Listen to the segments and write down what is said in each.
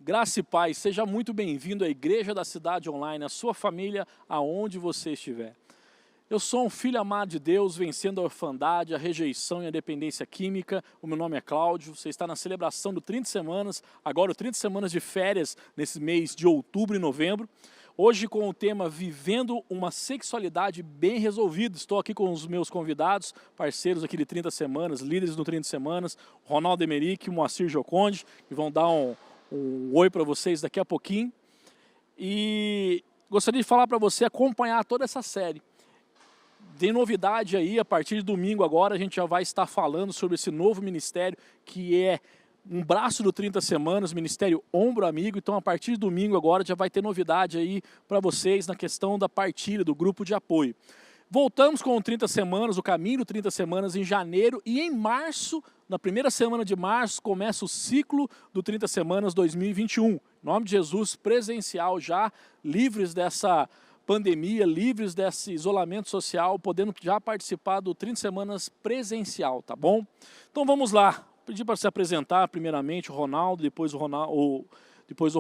Graça e paz, seja muito bem-vindo à Igreja da Cidade Online, à sua família, aonde você estiver. Eu sou um filho amado de Deus, vencendo a orfandade, a rejeição e a dependência química. O meu nome é Cláudio, você está na celebração do 30 Semanas, agora o 30 Semanas de férias, nesse mês de outubro e novembro. Hoje com o tema Vivendo uma Sexualidade Bem Resolvida. Estou aqui com os meus convidados, parceiros aqui de 30 Semanas, líderes do 30 Semanas, Ronaldo Emerick e o Moacir Joconde, que vão dar um oi para vocês daqui a pouquinho. E gostaria de falar para você acompanhar toda essa série. Tem novidade aí, a partir de domingo agora a gente já vai estar falando sobre esse novo ministério que é um braço do 30 Semanas, Ministério Ombro Amigo. Então a partir de domingo agora já vai ter novidade aí para vocês na questão da partilha, do grupo de apoio. Voltamos com o 30 Semanas, o caminho do 30 Semanas em janeiro e em março, na primeira semana de março, começa o ciclo do 30 Semanas 2021. Em nome de Jesus, presencial já, livres dessa pandemia, livres desse isolamento social, podendo já participar do 30 Semanas presencial, tá bom? Então vamos lá, pedir para se apresentar primeiramente o Ronaldo, depois o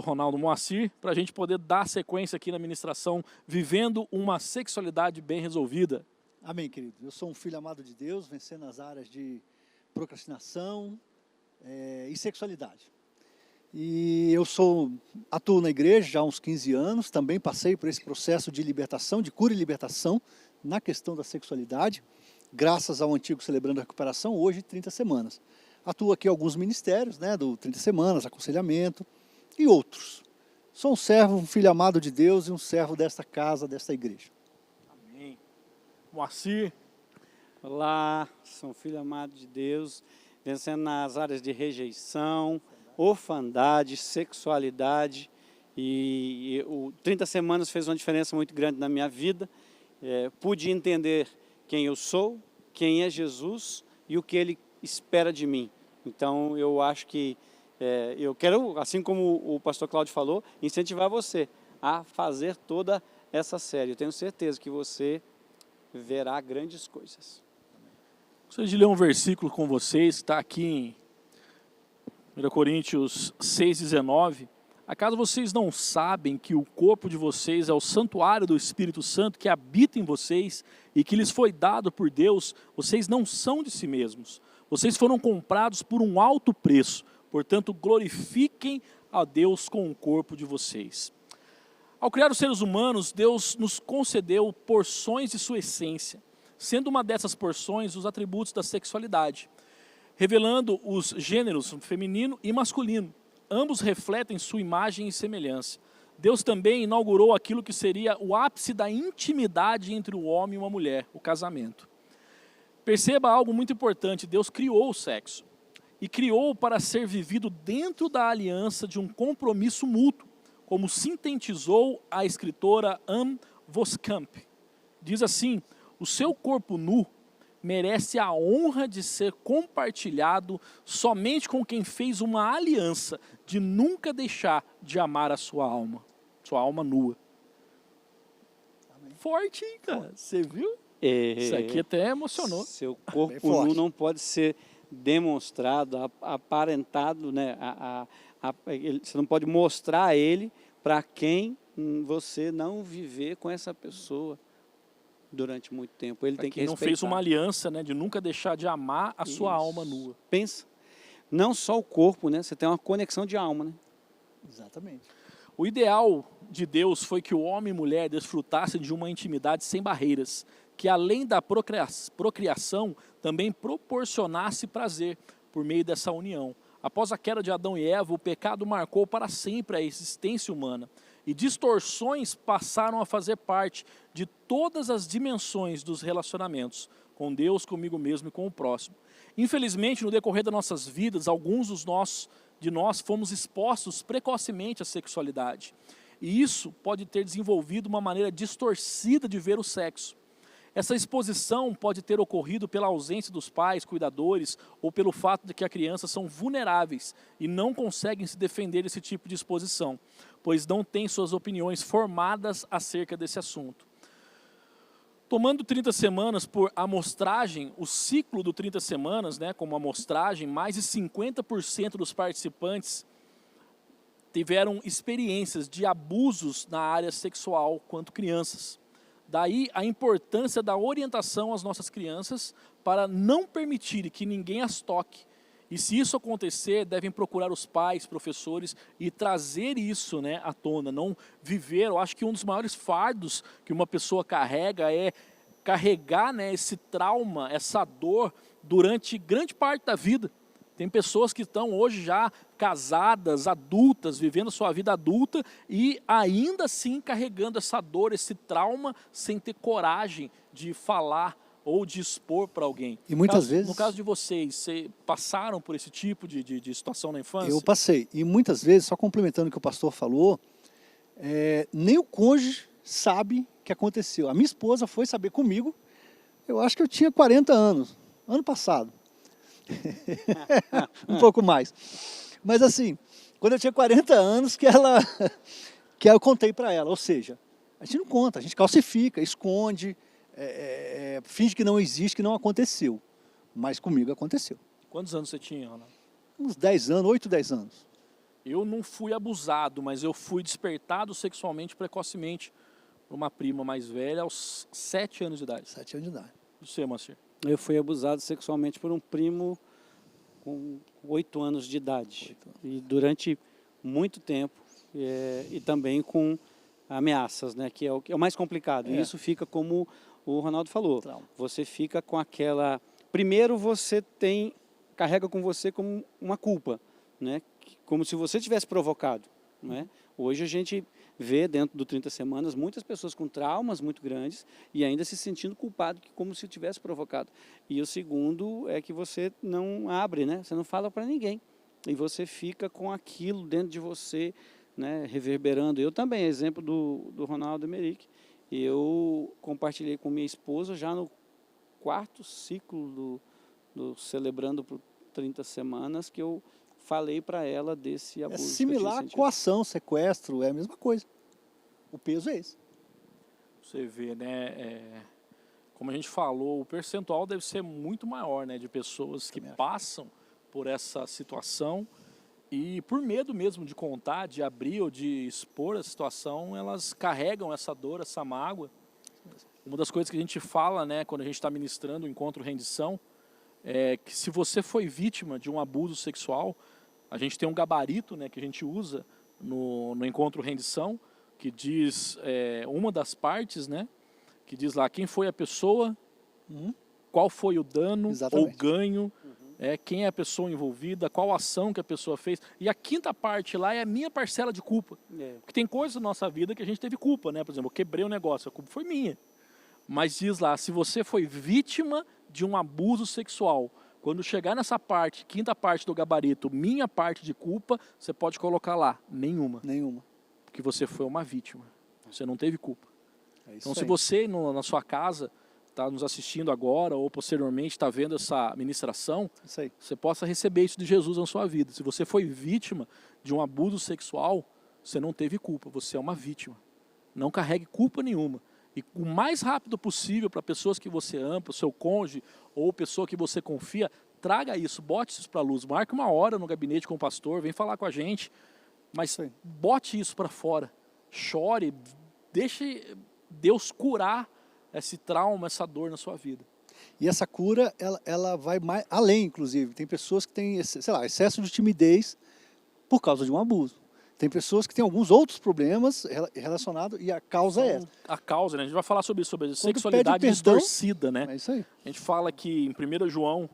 Ronaldo Moacir, para a gente poder dar sequência aqui na ministração, vivendo uma sexualidade bem resolvida. Amém, querido. Eu sou um filho amado de Deus, vencendo as áreas de procrastinação e sexualidade. E atuo na igreja já há uns 15 anos, também passei por esse processo de libertação, de cura e libertação na questão da sexualidade, graças ao antigo Celebrando a Recuperação, hoje 30 Semanas. Atuo aqui em alguns ministérios, do 30 Semanas, aconselhamento e outros. Sou um servo, um filho amado de Deus e um servo desta casa, desta igreja. Amém. Moacir. Olá, sou um filho amado de Deus, vencendo nas áreas de rejeição, orfandade, sexualidade, e o 30 Semanas fez uma diferença muito grande na minha vida. Pude entender quem eu sou, quem é Jesus e o que Ele espera de mim. Então eu acho que eu quero, assim como o pastor Cláudio falou, incentivar você a fazer toda essa série. Eu tenho certeza que você verá grandes coisas. Gostaria de ler um versículo com vocês, que está aqui em 1 Coríntios 6,19. Acaso vocês não sabem que o corpo de vocês é o santuário do Espírito Santo que habita em vocês e que lhes foi dado por Deus? Vocês não são de si mesmos. Vocês foram comprados por um alto preço. Portanto, glorifiquem a Deus com o corpo de vocês. Ao criar os seres humanos, Deus nos concedeu porções de sua essência, sendo uma dessas porções os atributos da sexualidade, revelando os gêneros feminino e masculino. Ambos refletem sua imagem e semelhança. Deus também inaugurou aquilo que seria o ápice da intimidade entre o homem e uma mulher, o casamento. Perceba algo muito importante: Deus criou o sexo e criou para ser vivido dentro da aliança de um compromisso mútuo, como sintetizou a escritora Anne Voskamp. Diz assim: o seu corpo nu merece a honra de ser compartilhado somente com quem fez uma aliança de nunca deixar de amar a sua alma nua. Amém. Forte, hein, cara? Você viu? Isso aqui até emocionou. Seu corpo nu não pode ser demonstrado, aparentado, você não pode mostrar ele para quem você não viver com essa pessoa durante muito tempo. Ele tem que respeitar. Não fez uma aliança, de nunca deixar de amar a sua alma nua. Pensa, não só o corpo, você tem uma conexão de alma, Exatamente. O ideal de Deus foi que o homem e mulher desfrutassem de uma intimidade sem barreiras, que além da procriação, também proporcionasse prazer por meio dessa união. Após a queda de Adão e Eva, o pecado marcou para sempre a existência humana, e distorções passaram a fazer parte de todas as dimensões dos relacionamentos, com Deus, comigo mesmo e com o próximo. Infelizmente, no decorrer das nossas vidas, alguns de nós fomos expostos precocemente à sexualidade, e isso pode ter desenvolvido uma maneira distorcida de ver o sexo. Essa exposição pode ter ocorrido pela ausência dos pais, cuidadores, ou pelo fato de que as crianças são vulneráveis e não conseguem se defender desse tipo de exposição, pois não têm suas opiniões formadas acerca desse assunto. Tomando 30 semanas por amostragem, o ciclo do 30 semanas, como amostragem, mais de 50% dos participantes tiveram experiências de abusos na área sexual quanto crianças. Daí a importância da orientação às nossas crianças para não permitir que ninguém as toque. E se isso acontecer, devem procurar os pais, professores e trazer isso, né, à tona, não viver. Eu acho que um dos maiores fardos que uma pessoa carrega é carregar, né, esse trauma, essa dor durante grande parte da vida. Tem pessoas que estão hoje já casadas, adultas, vivendo sua vida adulta e ainda assim carregando essa dor, esse trauma, sem ter coragem de falar ou de expor para alguém. E muitas vezes... No caso de vocês passaram por esse tipo de situação na infância? Eu passei. E muitas vezes, só complementando o que o pastor falou, nem o cônjuge sabe o que aconteceu. A minha esposa foi saber comigo, eu acho que eu tinha 40 anos, ano passado. Um pouco mais. Mas assim, quando eu tinha 40 anos que eu contei para ela. Ou seja, a gente não conta, a gente calcifica, esconde, finge que não existe, que não aconteceu. Mas comigo aconteceu. Quantos anos você tinha, Ana? Uns 10 anos, 8, 10 anos. Eu não fui abusado, mas eu fui despertado sexualmente precocemente por uma prima mais velha aos 7 anos de idade. 7 anos de idade. Você, Moacir? Eu fui abusado sexualmente por um primo com 8 anos de idade. E durante muito tempo, e também com ameaças, né, que é o mais complicado. E isso fica como o Ronaldo falou. Trauma. Você fica com aquela... Primeiro você carrega com você como uma culpa, né, como se você tivesse provocado, né? Hoje a gente vê dentro do 30 Semanas muitas pessoas com traumas muito grandes e ainda se sentindo culpado, como se tivesse provocado. E o segundo é que você não abre, né? Você não fala para ninguém. E você fica com aquilo dentro de você, né, reverberando. Eu também, exemplo do Ronaldo Emerick. Eu compartilhei com minha esposa já no 4º ciclo do Celebrando por 30 Semanas, que eu falei para ela desse abuso. É similar a coação, sequestro, é a mesma coisa. O peso é esse. Você vê, né? Como a gente falou, o percentual deve ser muito maior, né, de pessoas que passam por essa situação e por medo mesmo de contar, de abrir ou de expor a situação, elas carregam essa dor, essa mágoa. Uma das coisas que a gente fala, né, quando a gente está ministrando o encontro rendição, é que se você foi vítima de um abuso sexual, a gente tem um gabarito, né, que a gente usa no encontro rendição, que diz uma das partes, né, que diz lá quem foi a pessoa, qual foi o dano ou ganho, quem é a pessoa envolvida, qual ação que a pessoa fez. E a 5ª parte lá é a minha parcela de culpa. Porque tem coisas na nossa vida que a gente teve culpa, né? Por exemplo, eu quebrei um negócio, a culpa foi minha. Mas diz lá, se você foi vítima de um abuso sexual, quando chegar nessa parte, 5ª parte do gabarito, minha parte de culpa, você pode colocar lá, nenhuma. Nenhuma. Porque você foi uma vítima, você não teve culpa. Então, se aí. você na sua casa está nos assistindo agora ou posteriormente está vendo essa ministração, Isso aí. você possa receber isso de Jesus na sua vida. Se você foi vítima de um abuso sexual, você não teve culpa, você é uma vítima. Não carregue culpa nenhuma. E o mais rápido possível para pessoas que você ama, para o seu cônjuge ou pessoa que você confia, traga isso, bote isso para a luz. Marque uma hora no gabinete com o pastor, vem falar com a gente, mas bote isso para fora. Chore, deixe Deus curar esse trauma, essa dor na sua vida. E essa cura, ela vai mais além, inclusive. Tem pessoas que têm, sei lá, excesso de timidez por causa de um abuso. Tem pessoas que têm alguns outros problemas relacionados e a causa é essa. A causa, né? A gente vai falar sobre sexualidade distorcida, né? É isso aí. A gente fala que em 1 João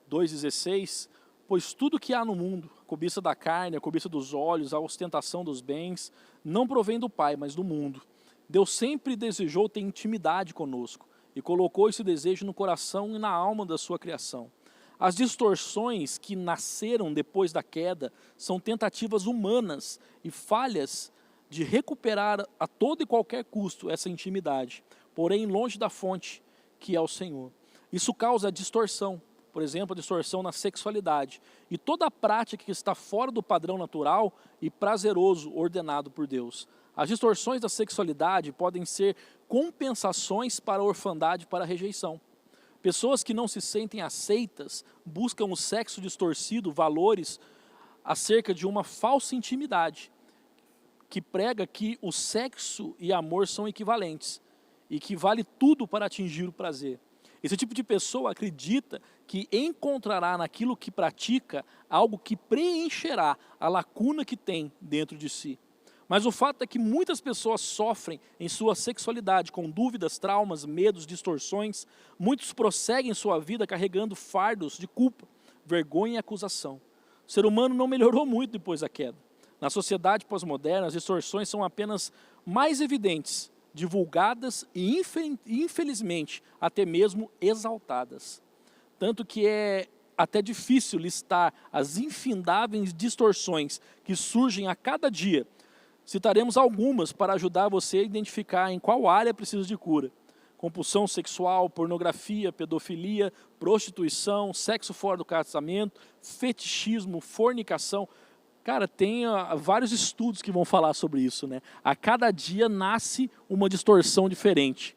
2,16, pois tudo que há no mundo, a cobiça da carne, a cobiça dos olhos, a ostentação dos bens, não provém do Pai, mas do mundo. Deus sempre desejou ter intimidade conosco e colocou esse desejo no coração e na alma da sua criação. As distorções que nasceram depois da queda são tentativas humanas e falhas de recuperar a todo e qualquer custo essa intimidade, porém longe da fonte, que é o Senhor. Isso causa distorção, por exemplo, a distorção na sexualidade e toda a prática que está fora do padrão natural e prazeroso ordenado por Deus. As distorções da sexualidade podem ser compensações para a orfandade e para a rejeição. Pessoas que não se sentem aceitas buscam o sexo distorcido, valores acerca de uma falsa intimidade. que prega que o sexo e amor são equivalentes e que vale tudo para atingir o prazer. Esse tipo de pessoa acredita que encontrará naquilo que pratica algo que preencherá a lacuna que tem dentro de si. Mas o fato é que muitas pessoas sofrem em sua sexualidade com dúvidas, traumas, medos, distorções. Muitos prosseguem sua vida carregando fardos de culpa, vergonha e acusação. O ser humano não melhorou muito depois da queda. Na sociedade pós-moderna, as distorções são apenas mais evidentes, divulgadas e, infelizmente, até mesmo exaltadas. Tanto que é até difícil listar as infindáveis distorções que surgem a cada dia. Citaremos algumas para ajudar você a identificar em qual área precisa de cura. Compulsão sexual, pornografia, pedofilia, prostituição, sexo fora do casamento, fetichismo, fornicação. Cara, tem vários estudos que vão falar sobre isso, né? A cada dia nasce uma distorção diferente.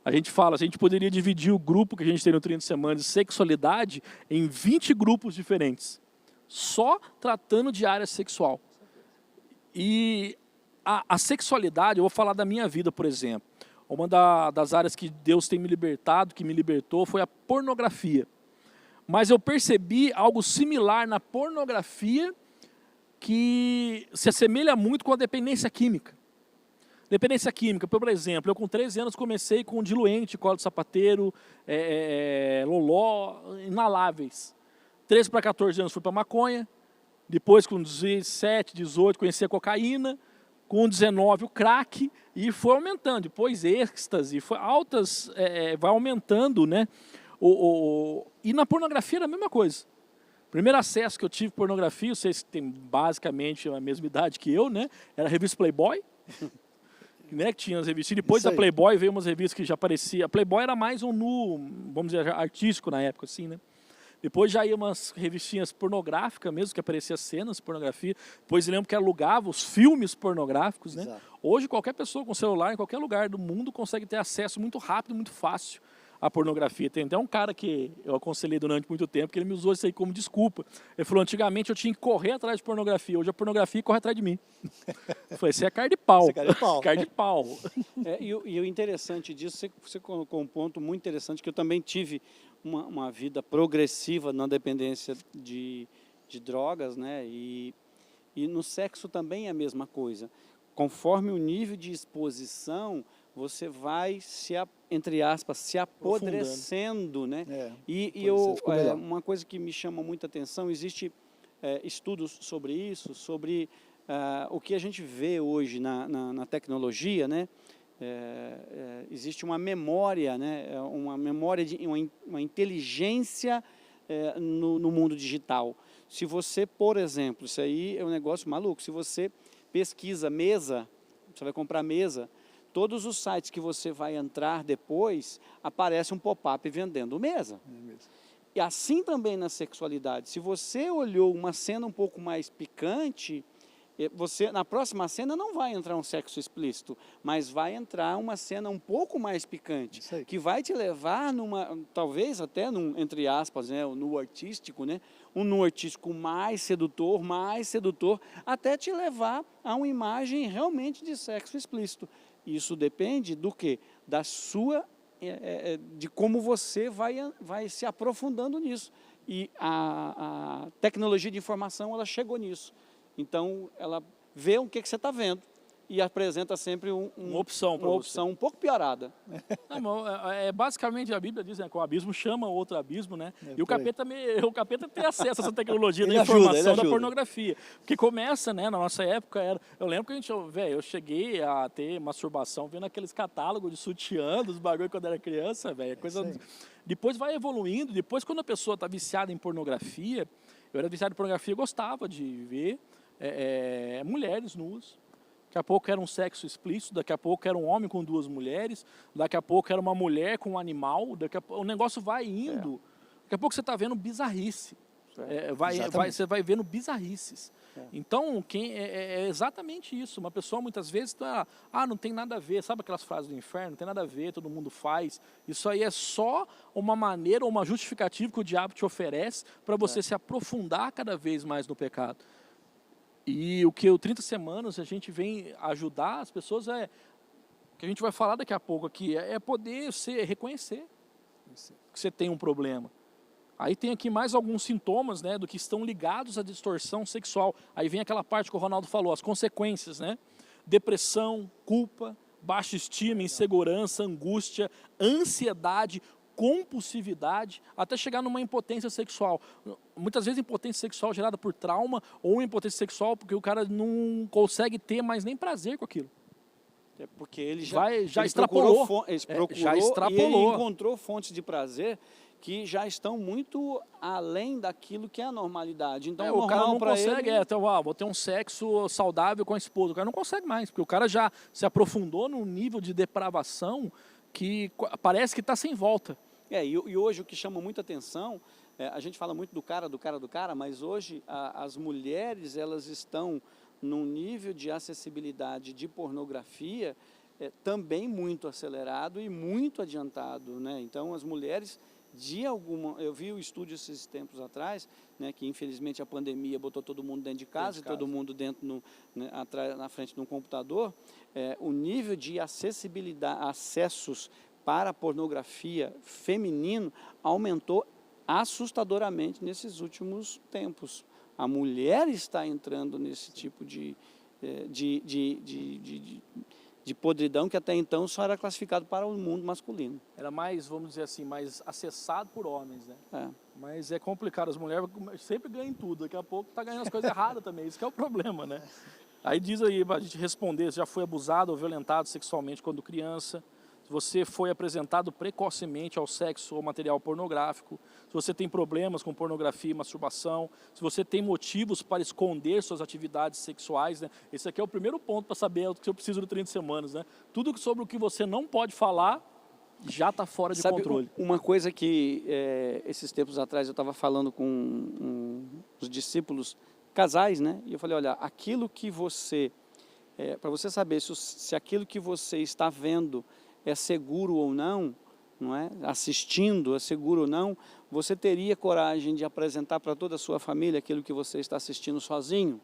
A gente fala, a gente poderia dividir o grupo que a gente tem no 30 Semanas de sexualidade em 20 grupos diferentes, só tratando de área sexual. E a sexualidade, eu vou falar da minha vida, por exemplo. Uma das áreas que Deus tem me libertado, que me libertou, foi a pornografia. Mas eu percebi algo similar na pornografia que se assemelha muito com a dependência química. Dependência química, por exemplo, eu com 13 anos comecei com diluente, cola de sapateiro, loló, inaláveis. 13 para 14 anos fui para maconha, depois com 17, 18 conheci a cocaína, com 19 o crack, e foi aumentando, depois êxtase, foi altas, vai aumentando, né? E na pornografia era a mesma coisa. Primeiro acesso que eu tive à pornografia, vocês têm basicamente a mesma idade que eu, né? Era a revista Playboy, né? Que tinha as revistas. Depois da Playboy veio umas revistas que já aparecia. A Playboy era mais um nu, vamos dizer, artístico na época, assim, né? Depois já ia umas revistinhas pornográficas mesmo, que aparecia cenas de pornografia. Depois eu lembro que alugava os filmes pornográficos, né? Exato. Hoje qualquer pessoa com celular, em qualquer lugar do mundo, consegue ter acesso muito rápido, muito fácil à pornografia. Tem até um cara que eu aconselhei durante muito tempo, que ele me usou isso aí como desculpa. Ele falou, antigamente eu tinha que correr atrás de pornografia, hoje a pornografia corre atrás de mim. Eu falei, você é cara de pau. Você é cara de pau. Cara de pau. E o interessante disso, você colocou um ponto muito interessante, que eu também tive uma vida progressiva na dependência de drogas, né? E no sexo também é a mesma coisa. Conforme o nível de exposição, você vai entre aspas, se apodrecendo, né? Uma coisa que me chama muita atenção, existe estudos sobre isso, sobre o que a gente vê hoje na tecnologia, né? Existe uma memória, né? Uma memória, uma inteligência no mundo digital. Se você, por exemplo, isso aí é um negócio maluco, se você pesquisa mesa, você vai comprar mesa, todos os sites que você vai entrar depois, aparece um pop-up vendendo mesa. E assim também na sexualidade. Se você olhou uma cena um pouco mais picante, na próxima cena não vai entrar um sexo explícito, mas vai entrar uma cena um pouco mais picante, que vai te levar talvez até entre aspas, né, o nu artístico, né, um nu artístico mais sedutor, até te levar a uma imagem realmente de sexo explícito. Isso depende do quê? Da sua, de como você vai se aprofundando nisso. E a tecnologia de informação, ela chegou nisso. Então, ela vê o que você está vendo e apresenta sempre uma opção um pouco piorada. Não, basicamente a Bíblia diz, né, que o abismo chama outro abismo, né? E o capeta tem acesso a essa tecnologia da informação da pornografia. Porque começa, né, na nossa época, eu lembro que eu cheguei a ter masturbação vendo aqueles catálogos de sutiã, dos bagulho quando era criança, velho. Depois vai evoluindo, depois quando a pessoa está viciada em pornografia, eu era viciado em pornografia, eu gostava de ver mulheres nuas. Daqui a pouco era um sexo explícito, daqui a pouco era um homem com duas mulheres, daqui a pouco era uma mulher com um animal, o negócio vai indo. Daqui a pouco você está vendo bizarrice. Você vai vendo bizarrices. Então, é exatamente isso. Uma pessoa muitas vezes não tem nada a ver. Sabe aquelas frases do inferno? Não tem nada a ver, todo mundo faz. Isso aí é só uma maneira, uma justificativa que o diabo te oferece para você se aprofundar cada vez mais no pecado. E o que o 30 Semanas a gente vem ajudar as pessoas que a gente vai falar daqui a pouco aqui, é poder reconhecer que você tem um problema. Aí tem aqui mais alguns sintomas, né, do que estão ligados à distorção sexual. Aí vem aquela parte que o Ronaldo falou, as consequências, né? Depressão, culpa, baixa estima, insegurança, angústia, ansiedade, compulsividade, até chegar numa impotência sexual. Muitas vezes impotência sexual gerada por trauma ou impotência sexual porque o cara não consegue ter mais nem prazer com aquilo. É porque ele já extrapolou. Já extrapolou. E ele encontrou fontes de prazer que já estão muito além daquilo que é a normalidade. Então, o cara não consegue, ele... vou ter um sexo saudável com a esposa. O cara não consegue mais, porque o cara já se aprofundou num nível de depravação que parece que está sem volta. E hoje o que chama muita atenção, a gente fala muito do cara, mas hoje as mulheres, elas estão num nível de acessibilidade de pornografia também muito acelerado e muito adiantado, né? Então, as mulheres... eu vi o estúdio esses tempos atrás, né, que infelizmente a pandemia botou todo mundo dentro de casa e todo mundo dentro na frente de um computador. O nível de acessibilidade, acessos para a pornografia feminino aumentou assustadoramente nesses últimos tempos. A mulher está entrando nesse tipo de podridão que até então só era classificado para o mundo masculino. Era mais, vamos dizer assim, mais acessado por homens, né? Mas é complicado, as mulheres sempre ganham tudo, daqui a pouco tá ganhando as coisas erradas também, isso que é o problema, né? Aí diz aí, pra gente responder, se já foi abusado ou violentado sexualmente quando criança, se você foi apresentado precocemente ao sexo ou material pornográfico, se você tem problemas com pornografia e masturbação, se você tem motivos para esconder suas atividades sexuais, né? Esse aqui é o primeiro ponto para saber o que eu preciso do 30 Semanas, né? Tudo sobre o que você não pode falar já está fora de controle. Uma coisa que esses tempos atrás eu estava falando com os discípulos, casais, né? E eu falei, olha, aquilo que você, para você saber se aquilo que você está vendo é seguro ou não, não é? Assistindo é seguro ou não, você teria coragem de apresentar para toda a sua família aquilo que você está assistindo sozinho?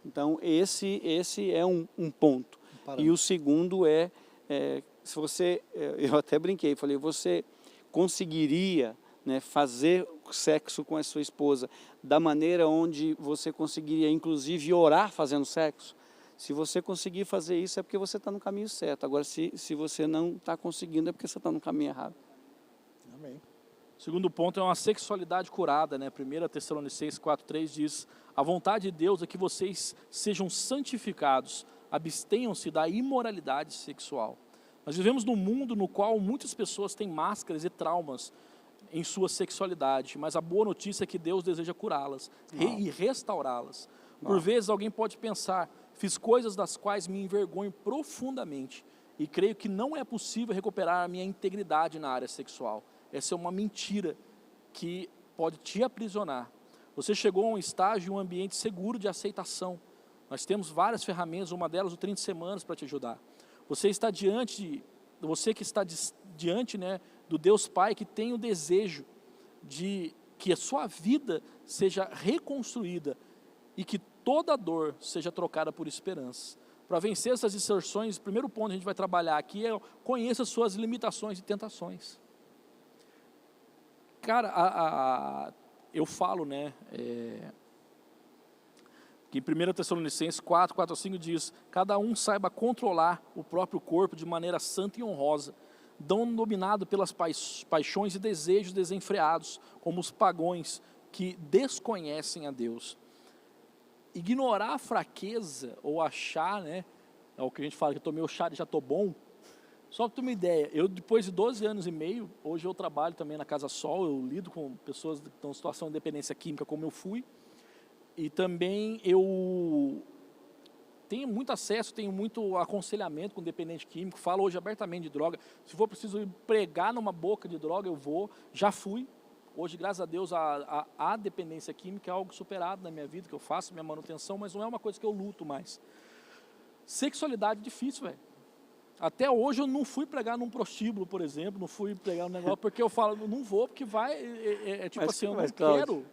Então, esse é um ponto. E o segundo se você, eu até brinquei, falei, você conseguiria, né, fazer sexo com a sua esposa da maneira onde você conseguiria, inclusive, orar fazendo sexo? Se você conseguir fazer isso, é porque você está no caminho certo. Agora, se você não está conseguindo, é porque você está no caminho errado. Amém. O segundo ponto é uma sexualidade curada, né? 1 Tessalonicenses 4,3 diz, a vontade de Deus é que vocês sejam santificados, abstenham-se da imoralidade sexual. Nós vivemos num mundo no qual muitas pessoas têm máscaras e traumas em sua sexualidade, mas a boa notícia é que Deus deseja curá-las e restaurá-las. Por vezes alguém pode pensar, fiz coisas das quais me envergonho profundamente e creio que não é possível recuperar a minha integridade na área sexual. Essa é uma mentira que pode te aprisionar. Você chegou a um estágio, um ambiente seguro de aceitação. Nós temos várias ferramentas, uma delas o 30 Semanas para te ajudar. Você que está diante, né, do Deus Pai que tem o desejo de que a sua vida seja reconstruída e que toda dor seja trocada por esperança. Para vencer essas distorções, o primeiro ponto que a gente vai trabalhar aqui é conheça as suas limitações e tentações. Cara, eu falo, né, que em 1 Tessalonicenses 4:4-5 diz, cada um saiba controlar o próprio corpo de maneira santa e honrosa, não dominado pelas paixões e desejos desenfreados, como os pagãos que desconhecem a Deus. Ignorar a fraqueza ou achar, né, é o que a gente fala, que eu tomei o chá e já estou bom. Só para ter uma ideia, eu depois de 12 anos e meio, hoje eu trabalho também na Casa Sol, eu lido com pessoas que estão em situação de dependência química como eu fui, e também eu tenho muito acesso, tenho muito aconselhamento com dependente químico, falo hoje abertamente de droga, se for preciso pregar numa boca de droga eu vou, já fui. Hoje, graças a Deus, a dependência química é algo superado na minha vida, que eu faço minha manutenção, mas não é uma coisa que eu luto mais. Sexualidade é difícil, velho. Até hoje eu não fui pregar num prostíbulo, por exemplo, não fui pregar num negócio, porque eu falo, não vou, porque vai, tipo mas, assim, eu mas, não quero.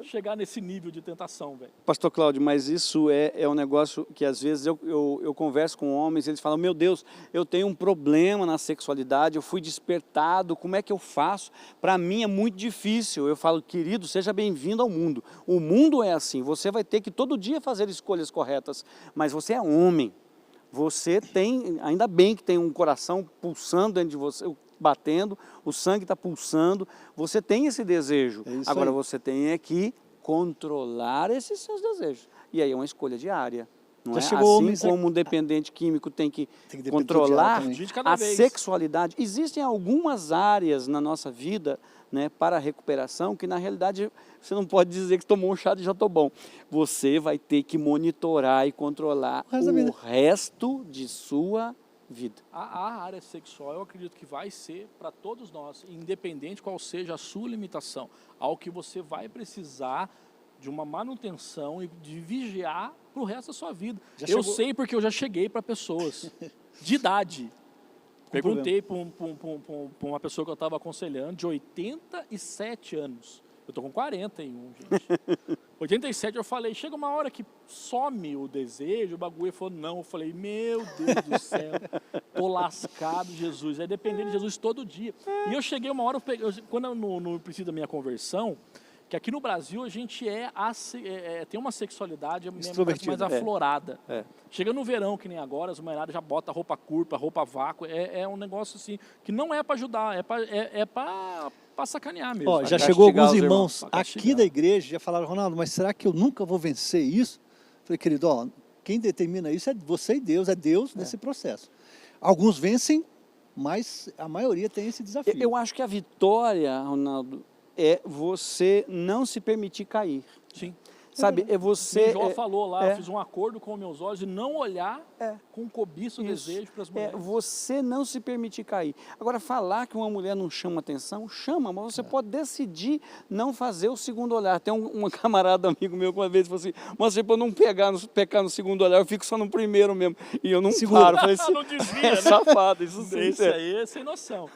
chegar nesse nível de tentação, velho. Pastor Cláudio, mas isso é um negócio que às vezes eu converso com homens, eles falam, meu Deus, eu tenho um problema na sexualidade, eu fui despertado, como é que eu faço? Para mim é muito difícil. Eu falo, querido, seja bem-vindo ao mundo. O mundo é assim, você vai ter que todo dia fazer escolhas corretas, mas você é homem. Você tem, ainda bem que tem um coração pulsando dentro de você, batendo, o sangue está pulsando, você tem esse desejo. Agora você tem que controlar esses seus desejos. E aí é uma escolha diária. Não é? Assim como um dependente químico tem que controlar a sexualidade. Existem algumas áreas na nossa vida, né, para a recuperação que na realidade você não pode dizer que tomou um chá de jatobão. Você vai ter que monitorar e controlar o resto de sua vida. A área sexual, eu acredito que vai ser para todos nós, independente qual seja a sua limitação, algo que você vai precisar de uma manutenção e de vigiar para o resto da sua vida. Eu sei porque eu já cheguei para pessoas de idade. Perguntei para uma pessoa que eu estava aconselhando, de 87 anos. Eu estou com 41, gente. 87, eu falei, chega uma hora que some o desejo, o bagulho. Ele falou, não. Eu falei, meu Deus do céu, tô lascado, Jesus. É dependendo de Jesus todo dia. E eu cheguei uma hora, quando eu no princípio da minha conversão, que aqui no Brasil a gente tem uma sexualidade mais aflorada. Chega no verão, que nem agora, as mulheradas já botam roupa curta, roupa vácuo. É um negócio assim, que não é para ajudar, é para sacanear mesmo. Ó, já chegou alguns irmãos aqui da igreja, já falaram, Ronaldo, mas será que eu nunca vou vencer isso? Falei, querido, ó, quem determina isso é você e Deus, é Deus nesse processo. Alguns vencem, mas a maioria tem esse desafio. Eu acho que a vitória, Ronaldo, é você não se permitir cair. Sim. Sabe, é você... O Jó falou lá, eu fiz um acordo com meus olhos de não olhar com cobiça, desejo para as mulheres. Você não se permitir cair. Agora, falar que uma mulher não chama atenção, chama, mas você pode decidir não fazer o segundo olhar. Tem um camarada amigo meu que uma vez falou assim, mas se eu não pecar no segundo olhar, eu fico só no primeiro mesmo. E eu não paro. Falei assim, não desvia, né? Safado, isso sim. Isso aí é sem noção.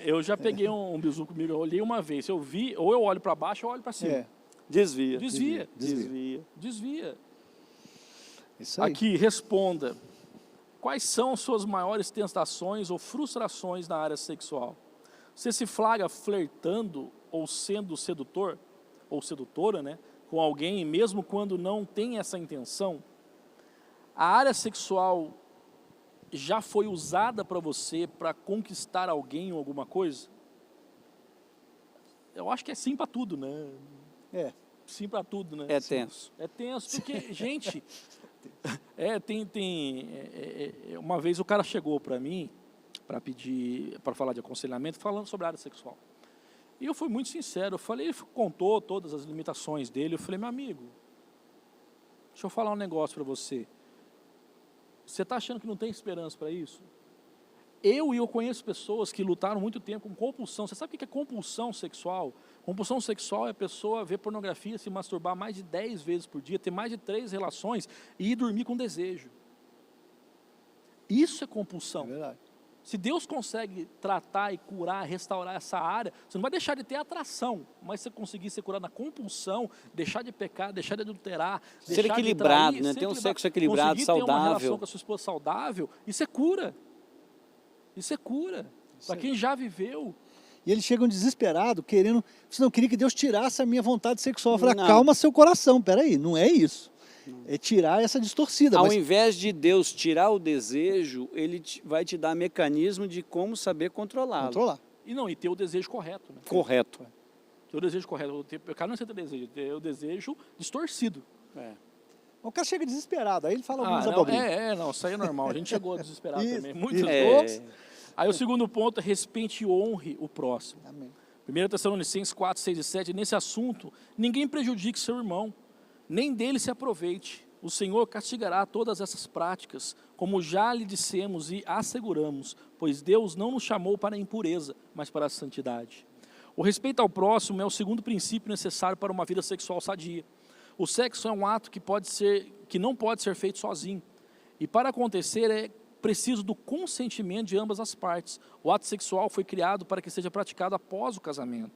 Eu já peguei um bizu comigo, eu olhei uma vez, eu vi, ou eu olho para baixo ou eu olho para cima. Desvia. Isso aí. Aqui, responda. Quais são suas maiores tentações ou frustrações na área sexual? Você se flagra flertando ou sendo sedutor, ou sedutora, né, com alguém, mesmo quando não tem essa intenção? A área sexual já foi usada para você para conquistar alguém ou alguma coisa? Eu acho que é sim para tudo, né? Sim para tudo, né? É tenso. É tenso, porque, gente, uma vez o cara chegou para mim, para falar de aconselhamento, falando sobre a área sexual. E eu fui muito sincero, ele contou todas as limitações dele, eu falei, meu amigo, deixa eu falar um negócio para você. Você está achando que não tem esperança para isso? Eu conheço pessoas que lutaram muito tempo com compulsão. Você sabe o que é compulsão sexual? Compulsão sexual é a pessoa ver pornografia, se masturbar mais de 10 vezes por dia, ter mais de 3 relações e ir dormir com desejo. Isso é compulsão. É verdade. Se Deus consegue tratar e curar, restaurar essa área, você não vai deixar de ter atração, mas se você conseguir ser curado na compulsão, deixar de pecar, deixar de adulterar, ser equilibrado, né? Ter um sexo equilibrado, saudável. Ter uma relação com a sua esposa saudável, isso é cura. Isso é cura, para quem já viveu. E eles chegam desesperados, querendo... Você não queria que Deus tirasse a minha vontade sexual. Eu falei, calma seu coração, peraí, não é isso. É tirar essa distorcida. Ao invés de Deus tirar o desejo, Ele vai te dar mecanismo de como saber controlá-lo. Controlar. E ter o desejo correto. Né? Correto. Ter o desejo correto. O cara não é ter desejo, ter o desejo distorcido. O cara chega desesperado, aí ele fala alguns abobrinhos. Não, isso aí é normal. A gente chegou desesperado também. Muitos outros. Aí o segundo ponto é respeite e honre o próximo. Amém. 1 Tessalonicenses 4, 6 e 7, nesse assunto, ninguém prejudique seu irmão, nem dele se aproveite. O Senhor castigará todas essas práticas, como já lhe dissemos e asseguramos, pois Deus não nos chamou para a impureza, mas para a santidade. O respeito ao próximo é o segundo princípio necessário para uma vida sexual sadia. O sexo é um ato que não pode ser feito sozinho. E para acontecer é preciso do consentimento de ambas as partes. O ato sexual foi criado para que seja praticado após o casamento.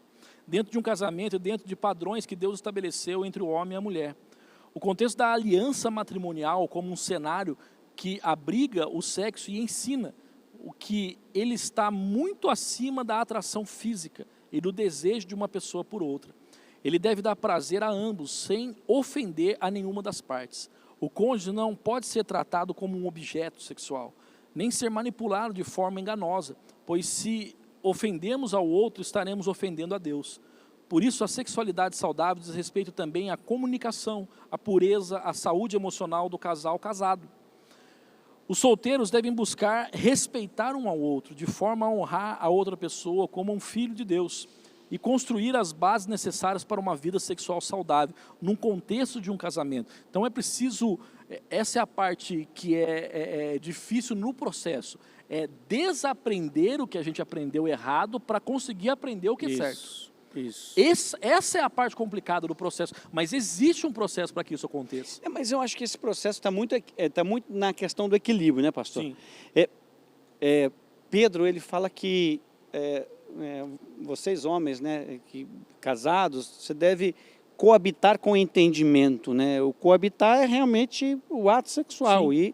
dentro de um casamento e dentro de padrões que Deus estabeleceu entre o homem e a mulher. O contexto da aliança matrimonial como um cenário que abriga o sexo e ensina o que ele está muito acima da atração física e do desejo de uma pessoa por outra. Ele deve dar prazer a ambos, sem ofender a nenhuma das partes. O cônjuge não pode ser tratado como um objeto sexual, nem ser manipulado de forma enganosa, pois se ofendemos ao outro, estaremos ofendendo a Deus. Por isso, a sexualidade saudável diz respeito também à comunicação, à pureza, à saúde emocional do casal casado. Os solteiros devem buscar respeitar um ao outro, de forma a honrar a outra pessoa como um filho de Deus e construir as bases necessárias para uma vida sexual saudável, num contexto de um casamento. Então é preciso, essa é a parte que é difícil no processo, é desaprender o que a gente aprendeu errado para conseguir aprender o que é certo. Essa é a parte complicada do processo, mas existe um processo para que isso aconteça. Mas eu acho que esse processo está muito na questão do equilíbrio, né, pastor? Sim. Pedro, ele fala que vocês homens, né, que casados, você deve coabitar com entendimento, né? O coabitar é realmente o ato sexual e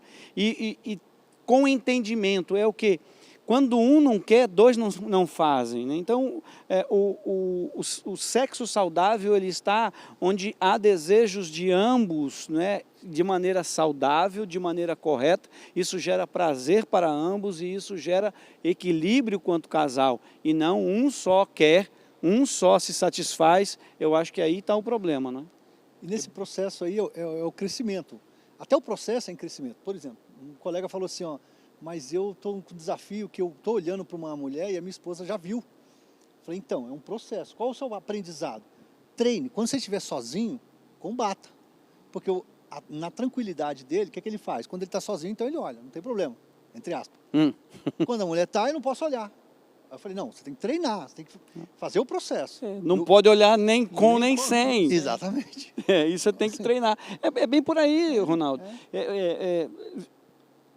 com entendimento é o quê? Quando um não quer, dois não fazem, né? Então, o sexo saudável ele está onde há desejos de ambos, né? De maneira saudável, de maneira correta. Isso gera prazer para ambos e isso gera equilíbrio quanto casal. E não um só quer, um só se satisfaz. Eu acho que aí está o problema, né? E nesse processo aí é o crescimento. Até o processo é em crescimento. Por exemplo, um colega falou assim, ó, mas eu estou com um desafio que eu estou olhando para uma mulher e a minha esposa já viu. Falei, então, é um processo. Qual o seu aprendizado? Treine. Quando você estiver sozinho, combata. Porque na tranquilidade dele, o que é que ele faz? Quando ele está sozinho, então ele olha, não tem problema, entre aspas. Quando a mulher está, eu não posso olhar. Aí eu falei, não, você tem que treinar, você tem que fazer o processo. Não pode olhar nem com, nem sem. Exatamente. Isso você tem que treinar. É bem por aí, Ronaldo.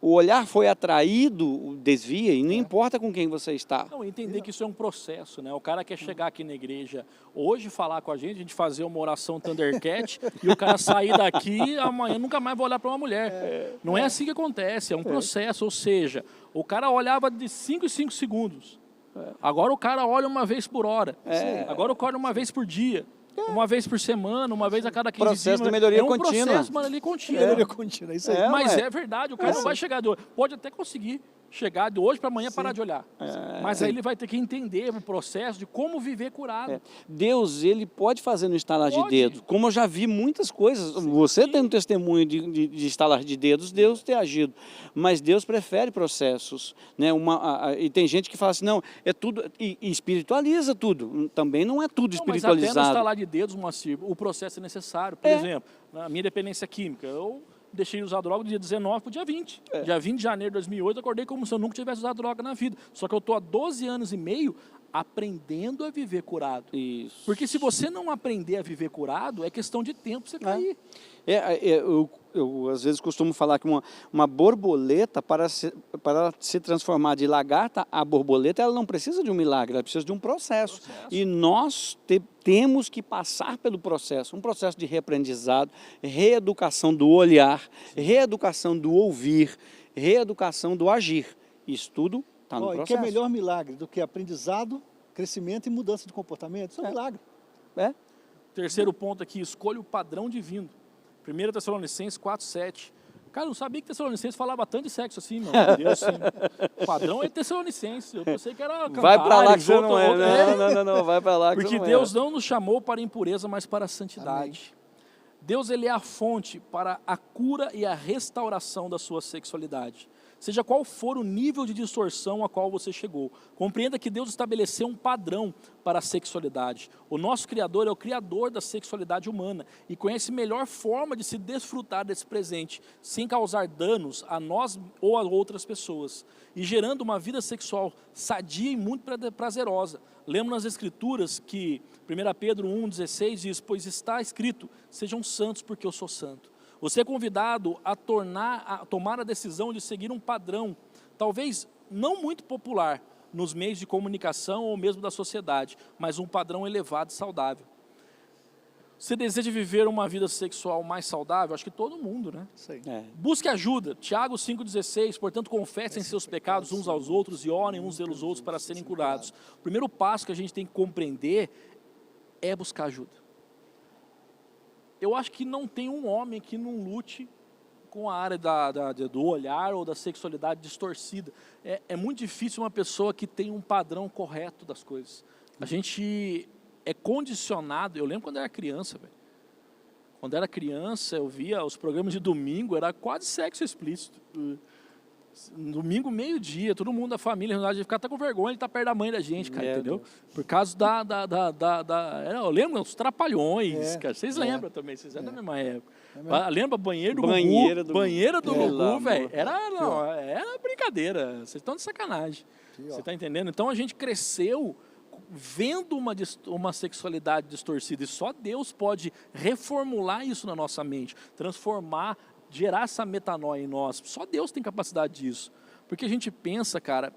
O olhar foi atraído, desvia, e não importa com quem você está. Não, entender que isso é um processo, né? O cara quer chegar aqui na igreja hoje, falar com a gente fazer uma oração Thundercat, e o cara sair daqui, amanhã nunca mais vai olhar para uma mulher. Não é assim que acontece, é um processo, ou seja, o cara olhava de 5 em 5 segundos. Agora o cara olha uma vez por hora. Agora o cara olha uma vez por dia. Uma vez por semana, uma vez a cada 15 dias. Processo de melhoria contínua. É um processo, mano, ali contínuo. Melhoria contínua, isso aí. Mas é verdade, o cara não vai chegar de hoje. Pode até conseguir chegar de hoje para amanhã parar de olhar. Mas aí ele vai ter que entender o processo de como viver curado. Deus, ele pode fazer no estalar de dedos. Como eu já vi muitas coisas. Você tem um testemunho de estalar de dedos, Deus ter agido. Mas Deus prefere processos. Né? E tem gente que fala assim, não, é tudo... E espiritualiza tudo. Também não é tudo espiritualizado. Mas até no estalar de dedos, Moacir, o processo é necessário. Por exemplo, na minha dependência química, eu deixei de usar droga do dia 19 para o dia 20. Dia 20 de janeiro de 2008, eu acordei como se eu nunca tivesse usado droga na vida. Só que eu estou há 12 anos e meio aprendendo a viver curado. Isso. Porque se você não aprender a viver curado, é questão de tempo você cair. Eu às vezes costumo falar que uma borboleta, para se transformar de lagarta a borboleta, ela não precisa de um milagre, ela precisa de um processo. E nós temos que passar pelo processo, um processo de reaprendizado, reeducação do olhar, reeducação do ouvir, reeducação do agir. Isso tudo está no processo. Que é melhor milagre do que aprendizado, crescimento e mudança de comportamento? Isso é um milagre. Terceiro ponto aqui, escolha o padrão divino. 1 Tessalonicenses 4:7. Cara, eu não sabia que Tessalonicenses falava tanto de sexo assim, meu Deus. Assim. O padrão é Tessalonicenses. Eu pensei que era Cantares, vai para lá que você não é. Não, vai para lá que porque Deus não nos chamou para a impureza, mas para a santidade. Amém. Deus ele é a fonte para a cura e a restauração da sua sexualidade. Seja qual for o nível de distorção a qual você chegou, compreenda que Deus estabeleceu um padrão para a sexualidade. O nosso Criador é o Criador da sexualidade humana e conhece a melhor forma de se desfrutar desse presente, sem causar danos a nós ou a outras pessoas, e gerando uma vida sexual sadia e muito prazerosa. Lemos nas Escrituras que 1 Pedro 1,16 diz, pois está escrito, sejam santos porque eu sou santo. Você é convidado a tomar a decisão de seguir um padrão, talvez não muito popular, nos meios de comunicação ou mesmo da sociedade, mas um padrão elevado e saudável. Você deseja viver uma vida sexual mais saudável? Acho que todo mundo, né? Isso aí. Busque ajuda. Tiago 5,16, portanto, confessem seus pecados uns aos outros e orem uns pelos outros para serem curados. O primeiro passo que a gente tem que compreender é buscar ajuda. Eu acho que não tem um homem que não lute com a área do olhar ou da sexualidade distorcida. É muito difícil uma pessoa que tem um padrão correto das coisas. A gente é condicionado. Eu lembro quando eu era criança, velho. Quando eu era criança, eu via os programas de domingo, era quase sexo explícito. Domingo, meio-dia, todo mundo da família, na verdade, ficar até com vergonha de estar perto da mãe da gente, cara, entendeu? Deus. Por causa eu lembro os Trapalhões, cara. Vocês lembram também, vocês eram da mesma época. Lembra banheiro do Gugu? Banheira do Gugu, velho. Era brincadeira. Vocês estão de sacanagem. Você está entendendo? Então a gente cresceu vendo uma sexualidade distorcida, e só Deus pode reformular isso na nossa mente, transformar, gerar essa metanoia em nós. Só Deus tem capacidade disso. Porque a gente pensa, cara,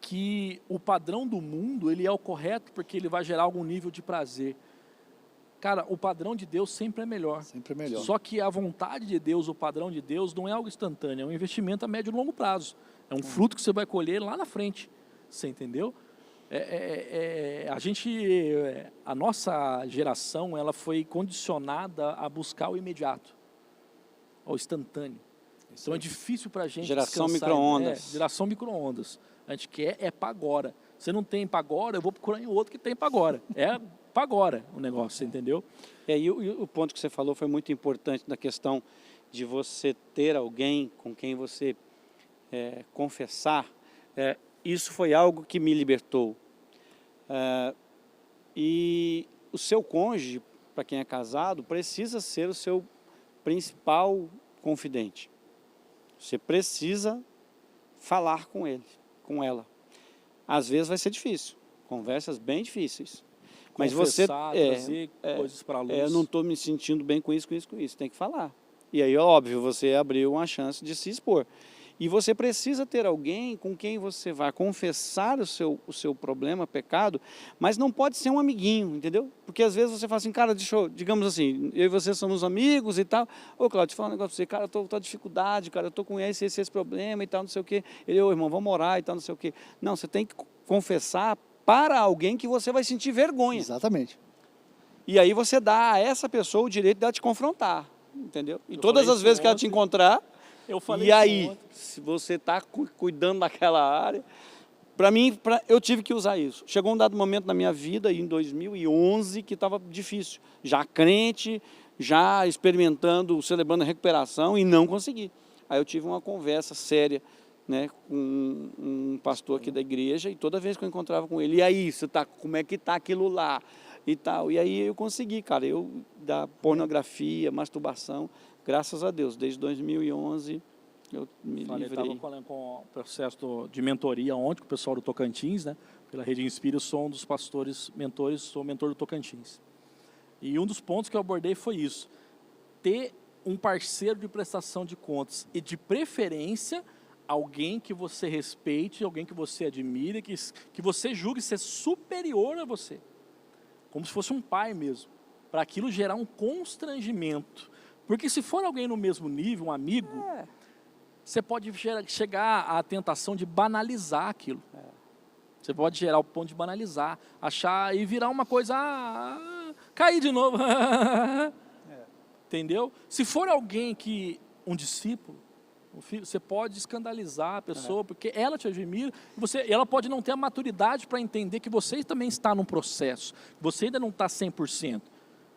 que o padrão do mundo, ele é o correto porque ele vai gerar algum nível de prazer. Cara, o padrão de Deus sempre é melhor. Sempre é melhor. Só que a vontade de Deus, o padrão de Deus, não é algo instantâneo, é um investimento a médio e longo prazo. É um fruto que você vai colher lá na frente. Você entendeu? A nossa geração, ela foi condicionada a buscar o imediato, o instantâneo. Então é difícil para a gente Geração descansar. micro-ondas. Geração micro-ondas. A gente quer para agora. Você não tem para agora, eu vou procurar em outro que tem para agora. É para agora o negócio, você entendeu? E o ponto que você falou foi muito importante na questão de você ter alguém com quem você confessar. Isso foi algo que me libertou. E o seu cônjuge, para quem é casado, precisa ser o seu principal confidente. Você precisa falar com ele, com ela. Às vezes vai ser difícil, conversas bem difíceis. Mas você trazer coisas para a luz. Eu não estou me sentindo bem com isso, tem que falar. E aí, óbvio, você abriu uma chance de se expor. E você precisa ter alguém com quem você vai confessar o seu problema, pecado, mas não pode ser um amiguinho, entendeu? Porque às vezes você fala assim, cara, digamos assim, eu e você somos amigos e tal. Ô, Cláudio, deixa eu falar um negócio pra você, cara, eu tô com dificuldade, cara, eu tô com esse problema e tal, não sei o quê. Ele, ô, irmão, vamos orar e tal, não sei o quê. Não, você tem que confessar para alguém que você vai sentir vergonha. Exatamente. E aí você dá a essa pessoa o direito de ela te confrontar, entendeu? E todas as vezes que ela te encontrar, e aí, se você está cuidando daquela área, para mim, eu tive que usar isso. Chegou um dado momento na minha vida, em 2011, que estava difícil. Já crente, já experimentando, celebrando a recuperação e não consegui. Aí eu tive uma conversa séria, né, com um pastor aqui da igreja, e toda vez que eu encontrava com ele, e aí, como é que está aquilo lá? E tal. E aí eu consegui, cara, da pornografia, masturbação, graças a Deus, desde 2011 eu me livrei. Eu estava com o processo de mentoria ontem com o pessoal do Tocantins, né? Pela Rede Inspira, eu sou um dos pastores, mentores, sou mentor do Tocantins. E um dos pontos que eu abordei foi isso, ter um parceiro de prestação de contas e de preferência alguém que você respeite, alguém que você admire, que você julgue ser superior a você, como se fosse um pai mesmo, para aquilo gerar um constrangimento. Porque se for alguém no mesmo nível, um amigo, você pode chegar à tentação de banalizar aquilo. Você pode gerar o ponto de banalizar, achar e virar uma coisa, cair de novo. Entendeu? Se for alguém um discípulo, um filho, você pode escandalizar a pessoa, porque ela te admira, e ela pode não ter a maturidade para entender que você também está num processo, você ainda não está 100%.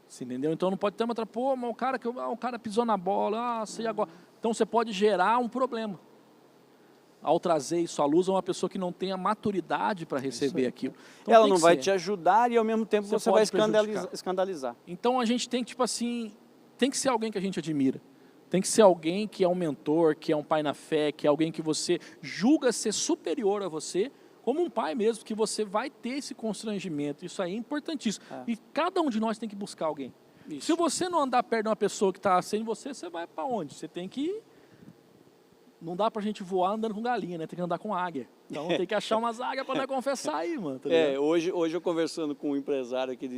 Você entendeu? Então não pode ter uma outra, mas o cara pisou na bola, sei agora. Então você pode gerar um problema ao trazer isso à luz a uma pessoa que não tem a maturidade para receber aquilo. Então, ela não vai te ajudar e ao mesmo tempo você vai escandalizar. Então a gente tem que, tem que ser alguém que a gente admira. Tem que ser alguém que é um mentor, que é um pai na fé, que é alguém que você julga ser superior a você, como um pai mesmo, que você vai ter esse constrangimento. Isso aí é importantíssimo. E cada um de nós tem que buscar alguém. Isso. Se você não andar perto de uma pessoa que está sem você, você vai para onde? Você tem que ir. Não dá para a gente voar andando com galinha, né? Tem que andar com águia. Então tem que achar uma zaga para não confessar aí, mano. Tá hoje eu conversando com um empresário aqui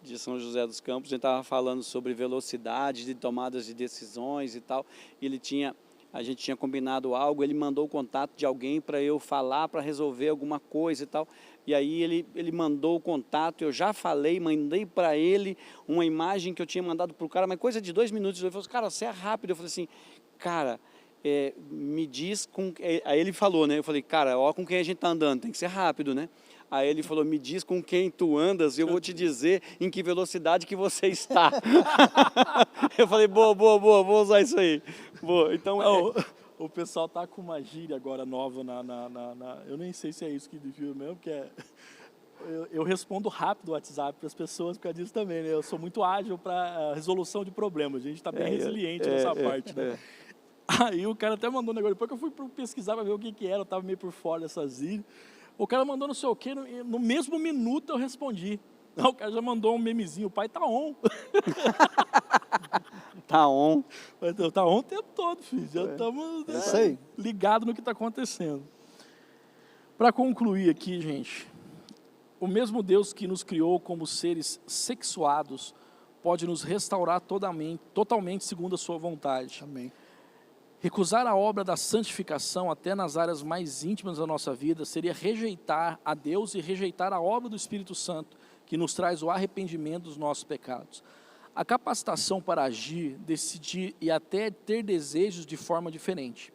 de São José dos Campos, a gente estava falando sobre velocidade de tomadas de decisões e tal, e a gente tinha combinado algo, ele mandou o contato de alguém para eu falar, para resolver alguma coisa e tal, e aí ele mandou o contato, eu já falei, mandei para ele uma imagem que eu tinha mandado para o cara, mas coisa de 2 minutos, ele falou assim, cara, você é rápido, eu falei assim, cara, me diz com... Aí ele falou, né, eu falei, cara, ó com quem a gente está andando, tem que ser rápido, né? Aí ele falou, me diz com quem tu andas e eu vou te dizer em que velocidade que você está. Eu falei, boa, vou usar isso aí. Boa, então... O pessoal tá com uma gíria agora nova eu nem sei se é isso que viu mesmo, porque eu respondo rápido o WhatsApp para as pessoas por causa disso também, né? Eu sou muito ágil para resolução de problemas, a gente está bem resiliente nessa parte, né? Aí o cara até mandou um negócio, depois que eu fui pesquisar para ver o que era, eu estava meio por fora dessas gírias. O cara mandou não sei o quê, no mesmo minuto eu respondi. Não, o cara já mandou um memezinho, o pai tá on. Tá on. Tá on o tempo todo, filho. Já estamos ligados no que está acontecendo. Para concluir aqui, gente, o mesmo Deus que nos criou como seres sexuados pode nos restaurar totalmente segundo a sua vontade. Amém. Recusar a obra da santificação até nas áreas mais íntimas da nossa vida seria rejeitar a Deus e rejeitar a obra do Espírito Santo, que nos traz o arrependimento dos nossos pecados. A capacitação para agir, decidir e até ter desejos de forma diferente.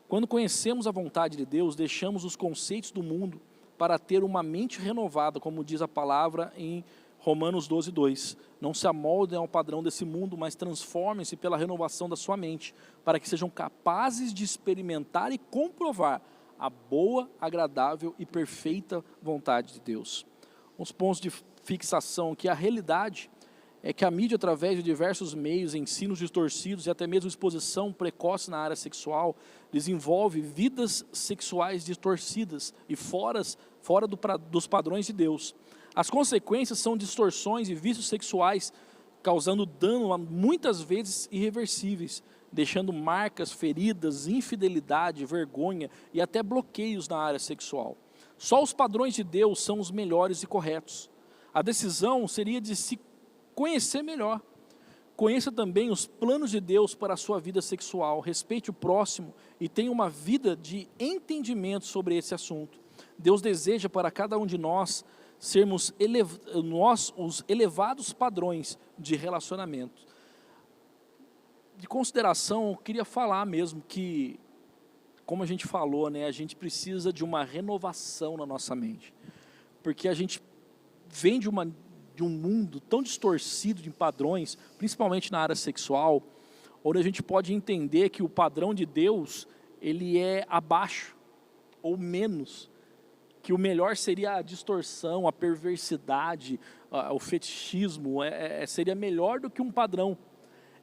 Quando conhecemos a vontade de Deus, deixamos os conceitos do mundo para ter uma mente renovada, como diz a palavra em Romanos 12:2. Não se amoldem ao padrão desse mundo, mas transformem-se pela renovação da sua mente, para que sejam capazes de experimentar e comprovar a boa, agradável e perfeita vontade de Deus. Uns pontos de fixação que a realidade é que a mídia, através de diversos meios, ensinos distorcidos e até mesmo exposição precoce na área sexual, desenvolve vidas sexuais distorcidas e fora dos padrões de Deus. As consequências são distorções e vícios sexuais, causando dano muitas vezes irreversíveis, deixando marcas, feridas, infidelidade, vergonha e até bloqueios na área sexual. Só os padrões de Deus são os melhores e corretos. A decisão seria de se conhecer melhor. Conheça também os planos de Deus para a sua vida sexual, respeite o próximo e tenha uma vida de entendimento sobre esse assunto. Deus deseja para cada um de nós sermos os elevados padrões de relacionamento. De consideração, eu queria falar mesmo que, como a gente falou, né, a gente precisa de uma renovação na nossa mente. Porque a gente vem de um mundo tão distorcido de padrões, principalmente na área sexual, onde a gente pode entender que o padrão de Deus, ele é abaixo ou menos, que o melhor seria a distorção, a perversidade, o fetichismo, seria melhor do que um padrão.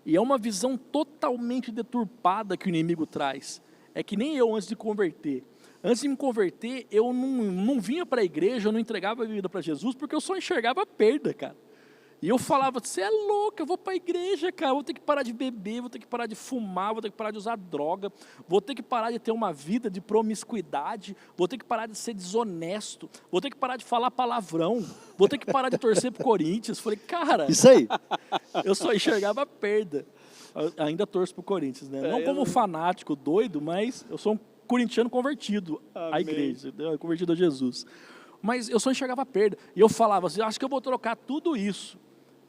E é uma visão totalmente deturpada que o inimigo traz. É que nem eu antes de converter. Antes de me converter, eu não vinha para a igreja, eu não entregava a vida para Jesus, porque eu só enxergava perda, cara. E eu falava, você é louco, eu vou para a igreja, cara, vou ter que parar de beber, vou ter que parar de fumar, vou ter que parar de usar droga, vou ter que parar de ter uma vida de promiscuidade, vou ter que parar de ser desonesto, vou ter que parar de falar palavrão, vou ter que parar de torcer pro Corinthians. Falei, cara, isso aí. Eu só enxergava perda. Eu ainda torço pro Corinthians, né? Não como fanático doido, mas eu sou um corintiano convertido à igreja, convertido a Jesus. Mas eu só enxergava perda. E eu falava assim, acho que eu vou trocar tudo isso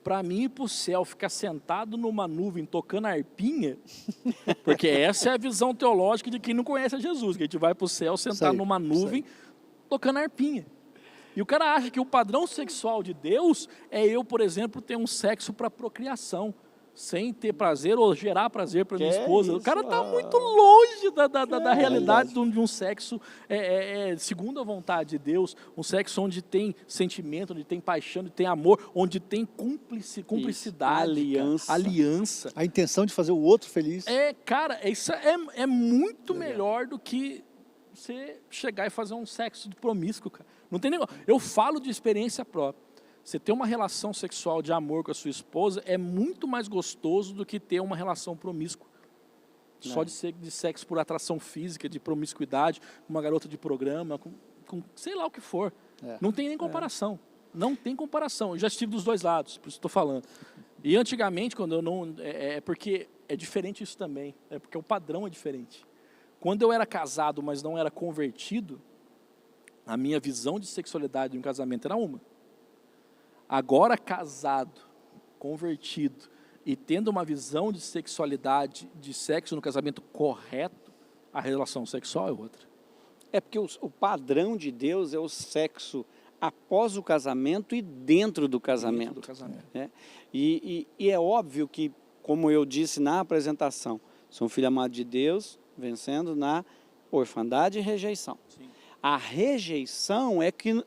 para mim ir para o céu, ficar sentado numa nuvem tocando arpinha, porque essa é a visão teológica de quem não conhece a Jesus, que a gente vai para o céu sentar numa nuvem tocando arpinha. E o cara acha que o padrão sexual de Deus é eu, por exemplo, ter um sexo para procriação, sem ter prazer ou gerar prazer para minha esposa. O cara está muito longe da realidade de um sexo segundo a vontade de Deus, um sexo onde tem sentimento, onde tem paixão, onde tem amor, onde tem cumplicidade, aliança. A intenção de fazer o outro feliz. Cara, isso é muito melhor do que você chegar e fazer um sexo de promíscuo, cara. Não tem negócio. Eu falo de experiência própria. Você ter uma relação sexual de amor com a sua esposa é muito mais gostoso do que ter uma relação promíscua. só de sexo por atração física, de promiscuidade, uma garota de programa, com sei lá o que for. Não tem nem comparação. Não tem comparação. Eu já estive dos dois lados, por isso estou falando. E antigamente, quando eu não... É porque é diferente isso também. É porque o padrão é diferente. Quando eu era casado, mas não era convertido, a minha visão de sexualidade em um casamento era uma. Agora, casado, convertido e tendo uma visão de sexualidade, de sexo no casamento correto, a relação sexual é outra. É porque o padrão de Deus é o sexo após o casamento e dentro do casamento. Dentro do casamento. Né? E é óbvio que, como eu disse na apresentação, sou um filho amado de Deus, vencendo na orfandade e rejeição. Sim. A rejeição é que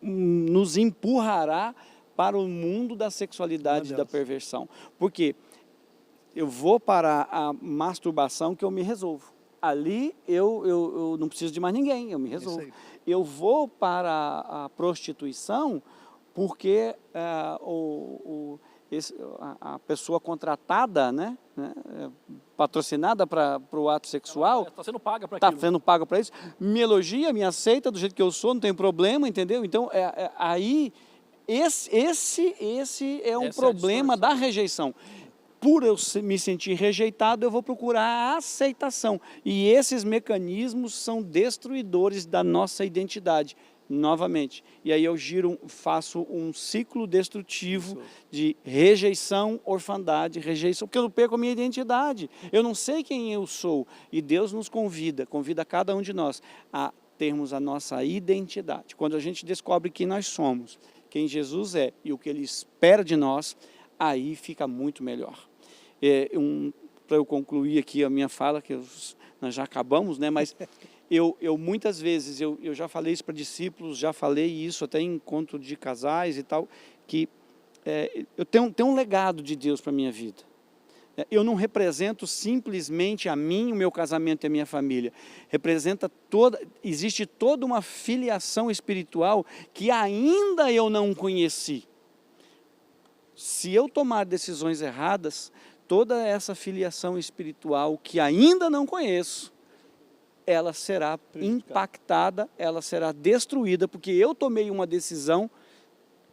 nos empurrará para o mundo da sexualidade e da perversão. Porque eu vou para a masturbação que eu me resolvo. Ali eu não preciso de mais ninguém, eu me resolvo. Eu vou para a prostituição porque a pessoa contratada, né, patrocinada para o ato sexual, está sendo paga para aquilo. Está sendo paga para isso, me elogia, me aceita do jeito que eu sou, não tem problema, entendeu? Então, aí, esse é um problema da rejeição. Por eu me sentir rejeitado, eu vou procurar a aceitação. E esses mecanismos são destruidores da nossa identidade, novamente. E aí eu faço um ciclo destrutivo de rejeição, orfandade, rejeição, porque eu não perco a minha identidade. Eu não sei quem eu sou. E Deus nos convida cada um de nós a termos a nossa identidade. Quando a gente descobre quem nós somos, quem Jesus é e o que Ele espera de nós, aí fica muito melhor. Para eu concluir aqui a minha fala, que nós já acabamos, né? Mas eu muitas vezes, eu já falei isso para discípulos, já falei isso até em encontro de casais e tal, que eu tenho um legado de Deus para a minha vida. Eu não represento simplesmente a mim, o meu casamento e a minha família. Existe toda uma filiação espiritual que ainda eu não conheci. Se eu tomar decisões erradas, toda essa filiação espiritual que ainda não conheço, ela será impactada, ela será destruída, porque eu tomei uma decisão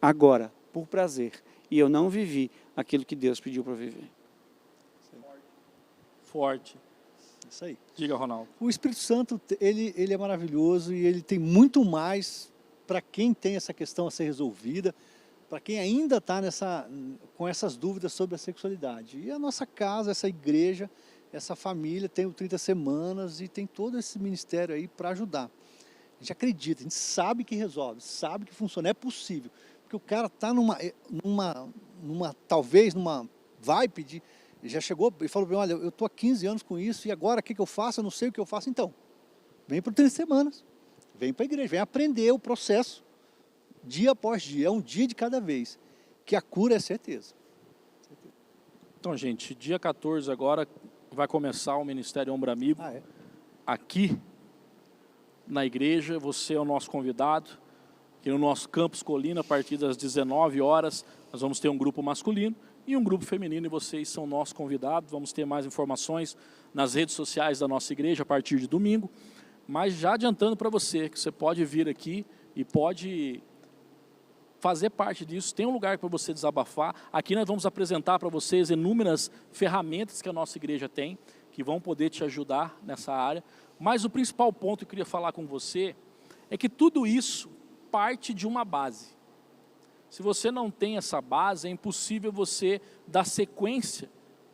agora, por prazer, e eu não vivi aquilo que Deus pediu para viver. Forte. Isso aí. Diga, Ronaldo. O Espírito Santo, ele é maravilhoso e ele tem muito mais para quem tem essa questão a ser resolvida, para quem ainda está com essas dúvidas sobre a sexualidade. E a nossa casa, essa igreja, essa família tem o 30 semanas e tem todo esse ministério aí para ajudar. A gente acredita, a gente sabe que resolve, sabe que funciona, é possível. Porque o cara está talvez numa vibe de... Já chegou e falou para mim, olha, eu estou há 15 anos com isso e agora o que eu faço? Eu não sei o que eu faço. Então, vem para 30 semanas, vem para a igreja, vem aprender o processo. Dia após dia, é um dia de cada vez, que a cura é certeza. Então, gente, dia 14 agora vai começar o Ministério Ombro Amigo. Aqui na igreja, você é o nosso convidado. Aqui no nosso Campus Colina, a partir das 19 horas, nós vamos ter um grupo masculino e um grupo feminino, e vocês são nossos convidados. Vamos ter mais informações nas redes sociais da nossa igreja a partir de domingo. Mas já adiantando para você, que você pode vir aqui e pode fazer parte disso, tem um lugar para você desabafar. Aqui nós vamos apresentar para vocês inúmeras ferramentas que a nossa igreja tem, que vão poder te ajudar nessa área. Mas o principal ponto que eu queria falar com você é que tudo isso parte de uma base. Se você não tem essa base, é impossível você dar sequência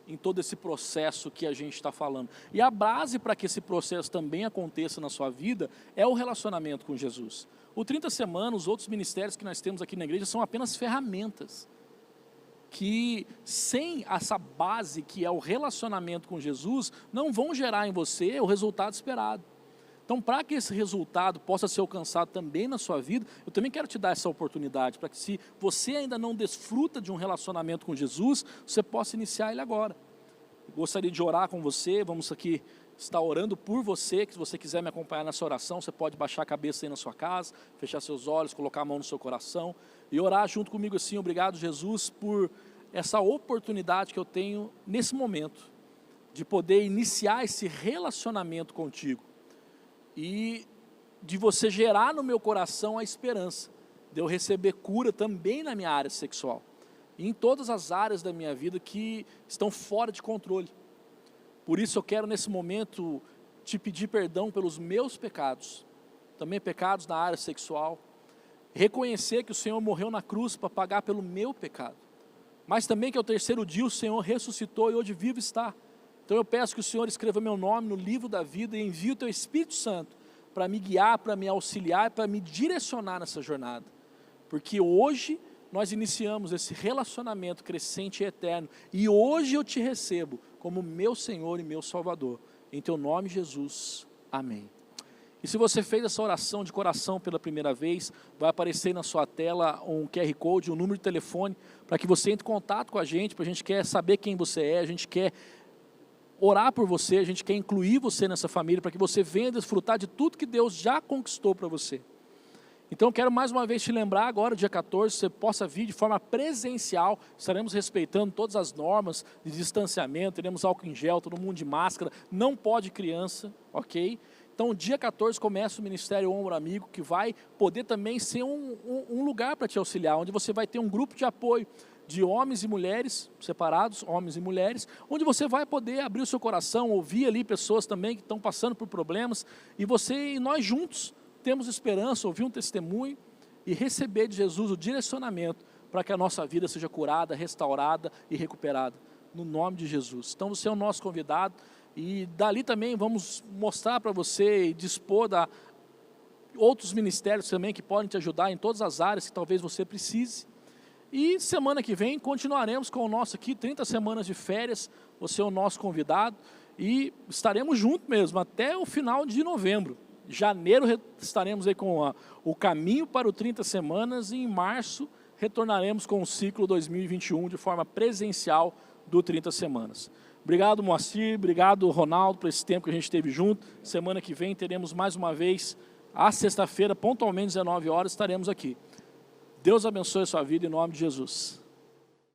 em todo esse processo que a gente está falando. E a base para que esse processo também aconteça na sua vida é o relacionamento com Jesus. O 30 Semanas, os outros ministérios que nós temos aqui na igreja são apenas ferramentas que, sem essa base que é o relacionamento com Jesus, não vão gerar em você o resultado esperado. Então, para que esse resultado possa ser alcançado também na sua vida, eu também quero te dar essa oportunidade, para que se você ainda não desfruta de um relacionamento com Jesus, você possa iniciar ele agora. Eu gostaria de orar com você, vamos aqui estar orando por você, que se você quiser me acompanhar nessa oração, você pode baixar a cabeça aí na sua casa, fechar seus olhos, colocar a mão no seu coração e orar junto comigo assim: obrigado, Jesus, por essa oportunidade que eu tenho nesse momento de poder iniciar esse relacionamento contigo e de você gerar no meu coração a esperança de eu receber cura também na minha área sexual e em todas as áreas da minha vida que estão fora de controle. Por isso eu quero nesse momento te pedir perdão pelos meus pecados, também pecados na área sexual, reconhecer que o Senhor morreu na cruz para pagar pelo meu pecado, mas também que ao terceiro dia o Senhor ressuscitou e hoje vivo está. Então eu peço que o Senhor escreva meu nome no livro da vida e envie o teu Espírito Santo para me guiar, para me auxiliar, para me direcionar nessa jornada. Porque hoje nós iniciamos esse relacionamento crescente e eterno. E hoje eu te recebo como meu Senhor e meu Salvador. Em teu nome, Jesus. Amém. E se você fez essa oração de coração pela primeira vez, vai aparecer na sua tela um QR Code, um número de telefone, para que você entre em contato com a gente, porque a gente quer saber quem você é, a gente quer orar por você, a gente quer incluir você nessa família, para que você venha desfrutar de tudo que Deus já conquistou para você. Então eu quero mais uma vez te lembrar agora, dia 14, você possa vir de forma presencial, estaremos respeitando todas as normas de distanciamento, teremos álcool em gel, todo mundo de máscara, não pode criança, ok? Então dia 14 começa o Ministério Ombro Amigo, que vai poder também ser um lugar para te auxiliar, onde você vai ter um grupo de apoio, de homens e mulheres, separados, homens e mulheres, onde você vai poder abrir o seu coração, ouvir ali pessoas também que estão passando por problemas, e você e nós juntos temos esperança, ouvir um testemunho e receber de Jesus o direcionamento para que a nossa vida seja curada, restaurada e recuperada, no nome de Jesus. Então você é o nosso convidado e dali também vamos mostrar para você e dispor da outros ministérios também que podem te ajudar em todas as áreas que talvez você precise. E semana que vem continuaremos com o nosso aqui, 30 semanas de férias, você é o nosso convidado e estaremos juntos mesmo até o final de novembro. Em janeiro estaremos aí com o caminho para o 30 semanas e em março retornaremos com o ciclo 2021 de forma presencial do 30 semanas. Obrigado, Moacir, obrigado, Ronaldo, por esse tempo que a gente esteve junto. Semana que vem teremos mais uma vez, à sexta-feira, pontualmente 19 horas, estaremos aqui. Deus abençoe a sua vida em nome de Jesus.